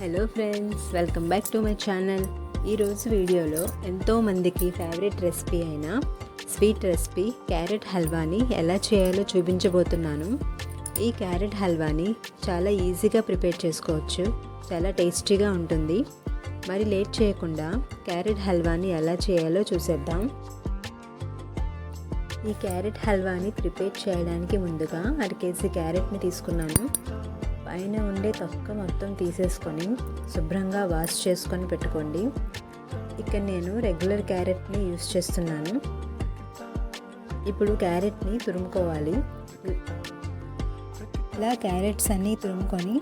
Hello friends, welcome back to my channel. ఈరోజు వీడియోలో ఎంతోమందికి ఫేవరెట్ రెసిపీ అయిన స్వీట్ రెసిపీ క్యారెట్ హల్వాని ఎలా చేయాలో చూపించబోతున్నాను. ఈ క్యారెట్ హల్వాని చాలా ఈజీగా ప్రిపేర్ చేసుకోవచ్చు, చాలా టేస్టీగా ఉంటుంది. మరి లేట్ చేయకుండా క్యారెట్ హల్వాని ఎలా చేయాలో చూసేద్దాం. ఈ క్యారెట్ హల్వాని ప్రిపేర్ చేయడానికి ముందుగా 1/2 కేజీ క్యారెట్ని తీసుకున్నాను. పైన ఉండే తొక్క మొత్తం తీసేసుకొని శుభ్రంగా వాష్ చేసుకొని పెట్టుకోండి. ఇక్కడ నేను రెగ్యులర్ క్యారెట్ని యూస్ చేస్తున్నాను. ఇప్పుడు క్యారెట్ని తురుముకోవాలి. ఇలా క్యారెట్స్ అన్నీ తురుముకొని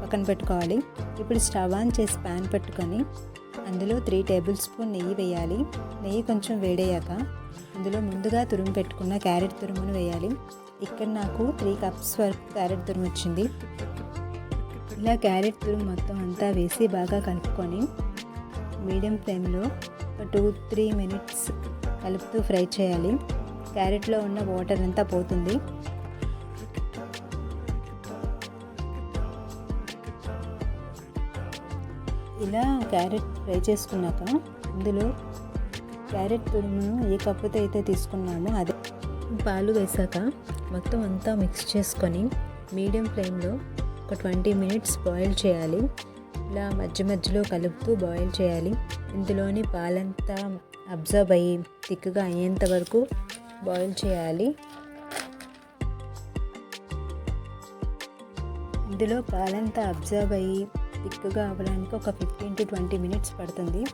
పక్కన పెట్టుకోవాలి. ఇప్పుడు స్టవ్ ఆన్ చేసి ప్యాన్ పెట్టుకొని అందులో 3 టేబుల్ స్పూన్ నెయ్యి వేయాలి. నెయ్యి కొంచెం వేడయ్యాక అందులో ముందుగా తురుము పెట్టుకున్న క్యారెట్ తురుమును వేయాలి. ఇక్కడ నాకు 3 కప్స్ వరకు క్యారెట్ తురుము వచ్చింది. ఇలా క్యారెట్ తురుము మొత్తం అంతా వేసి బాగా కలుపుకొని మీడియం ఫ్లేమ్లో ఒక 2-3 మినిట్స్ కలుపుతూ ఫ్రై చేయాలి. క్యారెట్లో ఉన్న వాటర్ అంతా పోతుంది. ఇలా క్యారెట్ ఫ్రై చేసుకున్నాక అందులో క్యారెట్ తురుమును ఏ కప్పుతో అయితే తీసుకున్నామో అదే పాలు వేసాక మొత్తం అంతా మిక్స్ చేసుకొని మీడియం ఫ్లేమ్లో ఒక 20 మినిట్స్ బాయిల్ చేయాలి. ఇలా మధ్య మధ్యలో కలుపుతూ బాయిల్ చేయాలి. ఇందులోని పాలంతా అబ్జర్వ్ అయ్యి థిక్గా అయ్యేంత వరకు బాయిల్ చేయాలి. ఇందులో పాలంతా అబ్జర్వ్ అయ్యి థిక్గా అవ్వడానికి ఒక 15-20 మినిట్స్ పడుతుంది.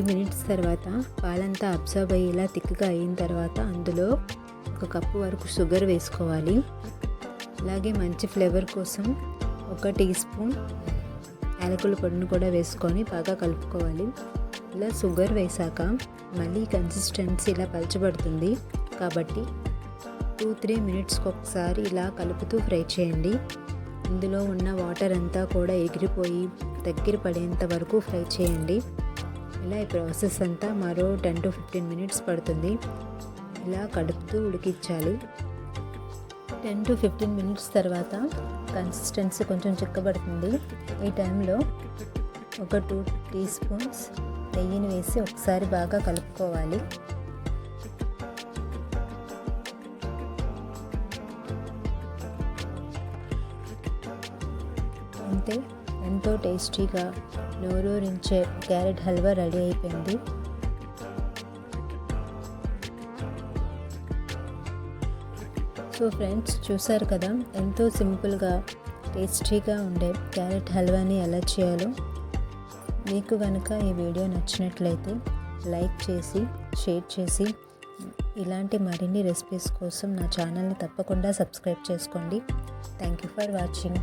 మినిట్స్ తర్వాత పాలంతా అబ్జర్వ్ అయ్యేలా థిక్గా అయిన తర్వాత అందులో 1 కప్పు వరకు షుగర్ వేసుకోవాలి. అలాగే మంచి ఫ్లేవర్ కోసం 1 టీ స్పూన్ యాలకుల పొడిని కూడా వేసుకొని బాగా కలుపుకోవాలి. ఇలా షుగర్ వేసాక మళ్ళీ కన్సిస్టెన్సీ ఇలా పలచబడుతుంది కాబట్టి 2-3 మినిట్స్కి ఒకసారి ఇలా కలుపుతూ ఫ్రై చేయండి. ఇందులో ఉన్న వాటర్ అంతా కూడా ఎగిరిపోయి దగ్గర పడేంత వరకు ఫ్రై చేయండి. ఇలా ఈ ప్రాసెస్ అంతా మరో 10-15 మినిట్స్ పడుతుంది. ఇలా కలుపుతూ ఉడికించాలి. 10-15 మినిట్స్ తర్వాత కన్సిస్టెన్సీ కొంచెం చిక్కబడుతుంది. ఈ టైంలో ఒక 2 టీ స్పూన్స్ నెయ్యిని వేసి ఒకసారి బాగా కలుపుకోవాలి. అంతే, ఎంతో టేస్టీగా నోరూరించే క్యారెట్ హల్వా రెడీ అయిపోయింది. సో ఫ్రెండ్స్, చూసారు కదా ఎంతో సింపుల్గా టేస్టీగా ఉండే క్యారెట్ హల్వాని ఎలా చేయాలో. మీకు కనుక ఈ వీడియో నచ్చినట్లయితే లైక్ చేసి షేర్ చేసి ఇలాంటి మరిన్ని రెసిపీస్ కోసం నా ఛానల్ని తప్పకుండా సబ్స్క్రైబ్ చేసుకోండి. Thank you for watching.